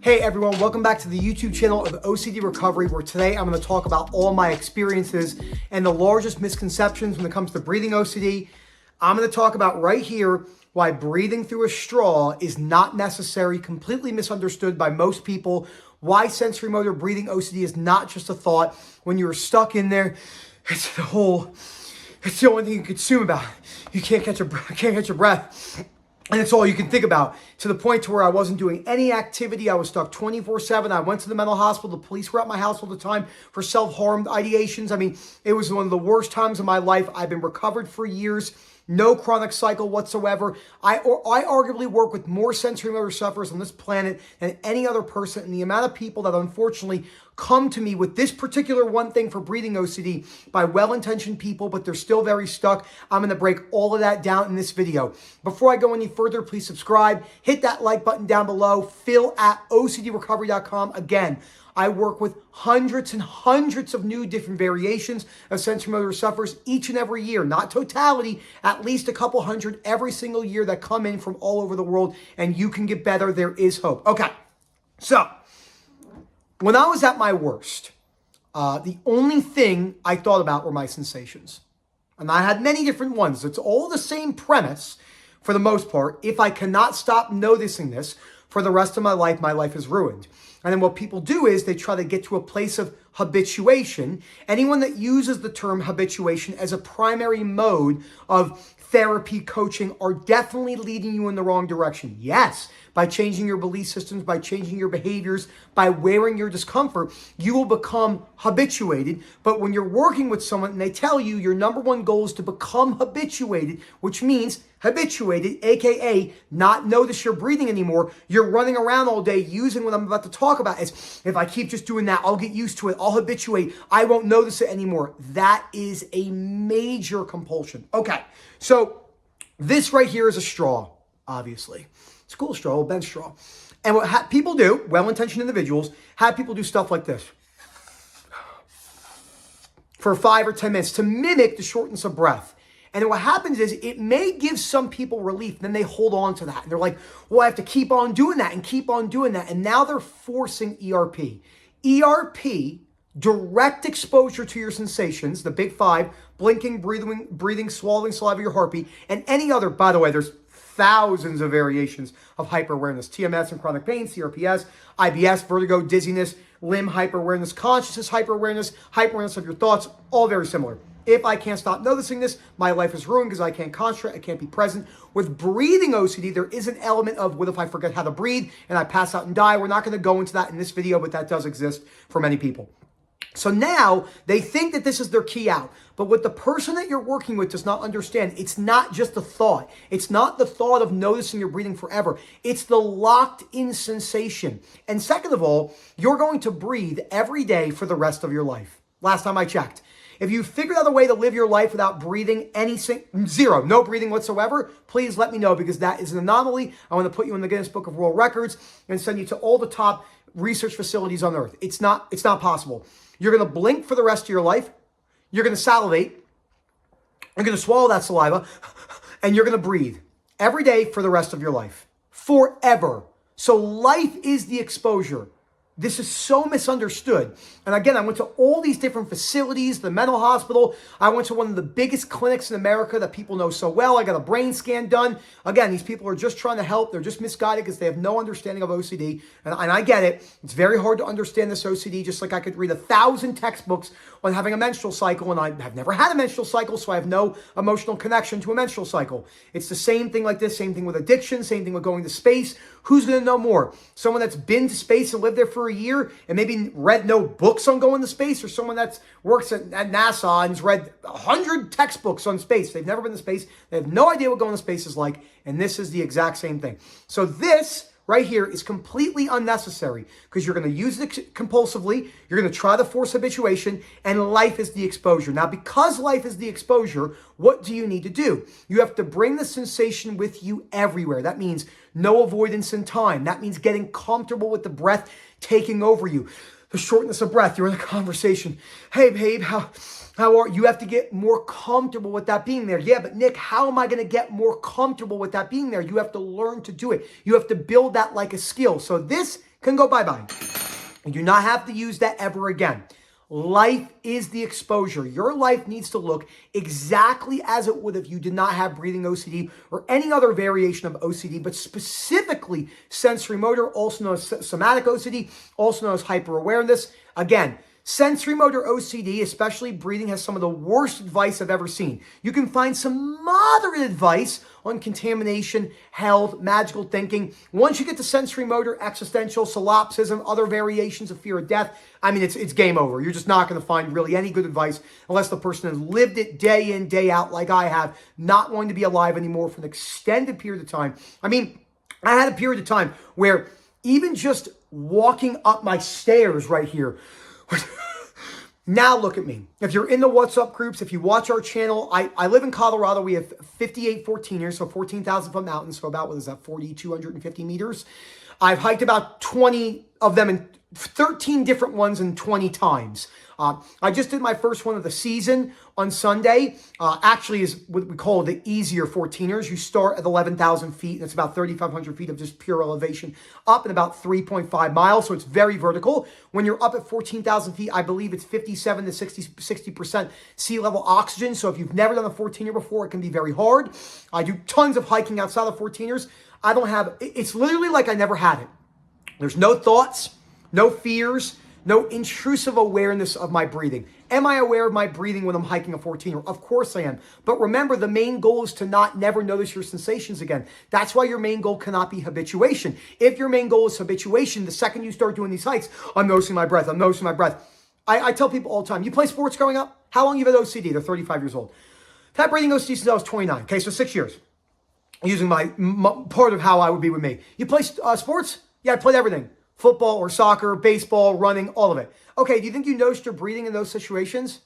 Hey everyone, welcome back to the YouTube channel of OCD Recovery, where today I'm going to talk about all my experiences and the largest misconceptions when it comes to breathing OCD. I'm going to talk about right here why breathing through a straw is not necessary, completely misunderstood by most people, why sensory motor breathing OCD is not just a thought. When you're stuck in there, it's the only thing you consume about. You can't catch your breath. And it's all you can think about, to the point to where I wasn't doing any activity. I was stuck 24/7. I went to the mental hospital. The police were at my house all the time for self-harm ideations. I mean, it was one of the worst times of my life. I've been recovered for years. No chronic cycle whatsoever. I arguably work with more sensory motor sufferers on this planet than any other person. And the amount of people that unfortunately come to me with this particular one thing for breathing OCD by well-intentioned people, but they're still very stuck. I'm going to break all of that down in this video. Before I go any further, please subscribe. Hit that like button down below. Phil at OCDrecovery.com. Again, I work with hundreds and hundreds of new different variations of sensory motor sufferers each and every year. Not totality, at least a couple hundred every single year that come in from all over the world, and you can get better. There is hope. Okay, so when I was at my worst, the only thing I thought about were my sensations. And I had many different ones. It's all the same premise for the most part. If I cannot stop noticing this for the rest of my life is ruined. And then what people do is they try to get to a place of habituation. Anyone that uses the term habituation as a primary mode of therapy, coaching, are definitely leading you in the wrong direction. Yes, by changing your belief systems, by changing your behaviors, by wearing your discomfort, you will become habituated. But when you're working with someone and they tell you your number one goal is to become habituated, which means habituated, aka not notice your breathing anymore, you're running around all day using what I'm about to talk about as, if I keep just doing that, I'll get used to it, I'll habituate, I won't notice it anymore. That is a major compulsion. Okay, so this right here is a straw, obviously. It's a cool straw, a bench straw. And what people do, well-intentioned individuals, have people do stuff like this for 5 or 10 minutes to mimic the shortness of breath. And then what happens is it may give some people relief. Then they hold on to that. And they're like, well, I have to keep on doing that and keep on doing that. And now they're forcing ERP. ERP, direct exposure to your sensations, the big five: blinking, breathing, swallowing, saliva, your heartbeat, and any other, by the way, there's thousands of variations of hyper-awareness: TMS and chronic pain, CRPS, IBS, vertigo, dizziness, limb hyper-awareness, consciousness hyper-awareness, hyper-awareness of your thoughts, all very similar. If I can't stop noticing this, my life is ruined because I can't concentrate, I can't be present. With breathing OCD, there is an element of, what if I forget how to breathe and I pass out and die? We're not going to go into that in this video, but that does exist for many people. So now they think that this is their key out. But what the person that you're working with does not understand, it's not just a thought. It's not the thought of noticing your breathing forever. It's the locked in sensation. And second of all, you're going to breathe every day for the rest of your life. Last time I checked. If you figured out a way to live your life without breathing zero, no breathing whatsoever, please let me know, because that is an anomaly. I want to put you in the Guinness Book of World Records and send you to all the top research facilities on earth. It's not possible. You're going to blink for the rest of your life. You're going to salivate. You're going to swallow that saliva, and you're going to breathe every day for the rest of your life, forever. So life is the exposure. This is so misunderstood. And again, I went to all these different facilities, the mental hospital. I went to one of the biggest clinics in America that people know so well. I got a brain scan done. Again, these people are just trying to help. They're just misguided because they have no understanding of OCD. And I get it. It's very hard to understand this OCD, just like I could read 1,000 textbooks on having a menstrual cycle, and I have never had a menstrual cycle, so I have no emotional connection to a menstrual cycle. It's the same thing like this, same thing with addiction, same thing with going to space. Who's going to know more? Someone that's been to space and lived there for a year and maybe read no books on going to space, or someone that works at NASA and has read 100 textbooks on space. They've never been to space. They have no idea what going to space is like, and this is the exact same thing. So this right here is completely unnecessary, because you're going to use it compulsively. You're going to try to force habituation, and life is the exposure. Now, because life is the exposure, what do you need to do? You have to bring the sensation with you everywhere. That means no avoidance in time. That means getting comfortable with the breath taking over you. The shortness of breath. You're in a conversation. Hey, babe, how are you? Have to get more comfortable with that being there. Yeah, but Nick, how am I going to get more comfortable with that being there? You have to learn to do it. You have to build that like a skill. So this can go bye-bye. You do not have to use that ever again. Life is the exposure. Your life needs to look exactly as it would if you did not have breathing OCD or any other variation of OCD, but specifically sensory motor, also known as somatic OCD, also known as hyper-awareness. Again, sensory motor OCD, especially breathing, has some of the worst advice I've ever seen. You can find some moderate advice on contamination, health, magical thinking. Once you get to sensory motor, existential, solipsism, other variations of fear of death, I mean, it's game over. You're just not going to find really any good advice unless the person has lived it day in, day out like I have, not wanting to be alive anymore for an extended period of time. I mean, I had a period of time where even just walking up my stairs right here, now look at me. If you're in the What's Up groups, if you watch our channel, I live in Colorado. We have 58 14ers, so 14,000 foot mountains. So about, what is that, 4,250 meters. I've hiked about 20 of them in 13 different ones and 20 times. I just did my first one of the season on Sunday. Actually is what we call the easier 14ers. You start at 11,000 feet, and it's about 3,500 feet of just pure elevation up and about 3.5 miles. So it's very vertical. When you're up at 14,000 feet, I believe it's 57 to 60% sea level oxygen. So if you've never done a 14er before, it can be very hard. I do tons of hiking outside of 14ers. I don't have, it's literally like I never had it. There's no thoughts, no fears, no intrusive awareness of my breathing. Am I aware of my breathing when I'm hiking a 14er? Of course I am. But remember, the main goal is to never notice your sensations again. That's why your main goal cannot be habituation. If your main goal is habituation, the second you start doing these hikes, I'm noticing my breath, I'm noticing my breath. I tell people all the time, you play sports growing up? How long you had OCD? They're 35 years old. I've had breathing OCD since I was 29. Okay, so 6 years. Using my part of how I would be with me. You play sports? Yeah, I played everything. Football or soccer, baseball, running, all of it. Okay, do you think you noticed your breathing in those situations?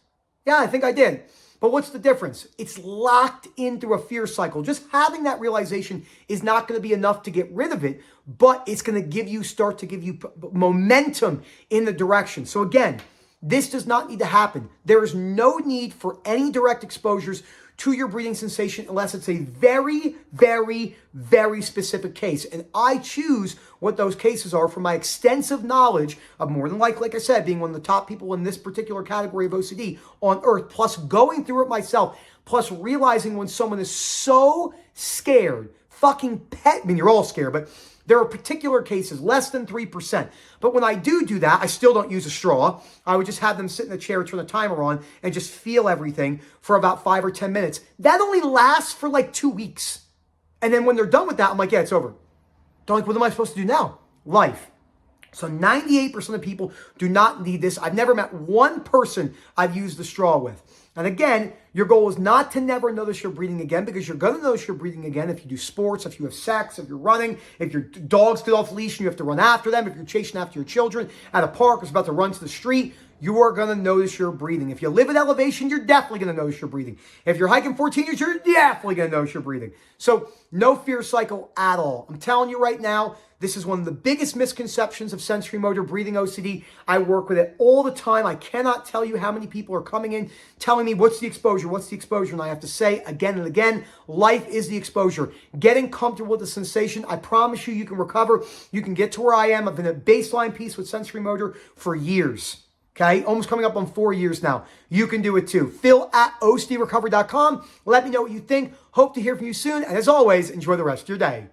Yeah, I think I did. But what's the difference? It's locked in through a fear cycle. Just having that realization is not going to be enough to get rid of it, but it's going to start to give you momentum in the direction. So again, this does not need to happen. There is no need for any direct exposures to your breathing sensation unless it's a very, very, very specific case. And I choose what those cases are from my extensive knowledge of, more than like I said, being one of the top people in this particular category of OCD on earth, plus going through it myself, plus realizing when someone is so scared, I mean, you're all scared, but there are particular cases, less than 3%. But when I do that, I still don't use a straw. I would just have them sit in the chair, turn the timer on, and just feel everything for about 5 or 10 minutes. That only lasts for like 2 weeks. And then when they're done with that, I'm like, yeah, it's over. They're like, what am I supposed to do now? Life. So 98% of people do not need this. I've never met one person I've used the straw with. And again, your goal is not to never notice your breathing again, because you're going to notice your breathing again if you do sports, if you have sex, if you're running, if your dogs get off leash and you have to run after them, if you're chasing after your children at a park or about to run to the street, you are going to notice your breathing. If you live at elevation, you're definitely going to notice your breathing. If you're hiking 14 years, you're definitely going to notice your breathing. So no fear cycle at all. I'm telling you right now, this is one of the biggest misconceptions of sensory motor breathing OCD. I work with it all the time. I cannot tell you how many people are coming in telling me, what's the exposure? What's the exposure? And I have to say again and again, life is the exposure. Getting comfortable with the sensation, I promise you, you can recover. You can get to where I am. I've been at baseline peace with sensory motor for years. Okay, almost coming up on 4 years now. You can do it too. Phil@ocdrecovery.com. Let me know what you think. Hope to hear from you soon. And as always, enjoy the rest of your day.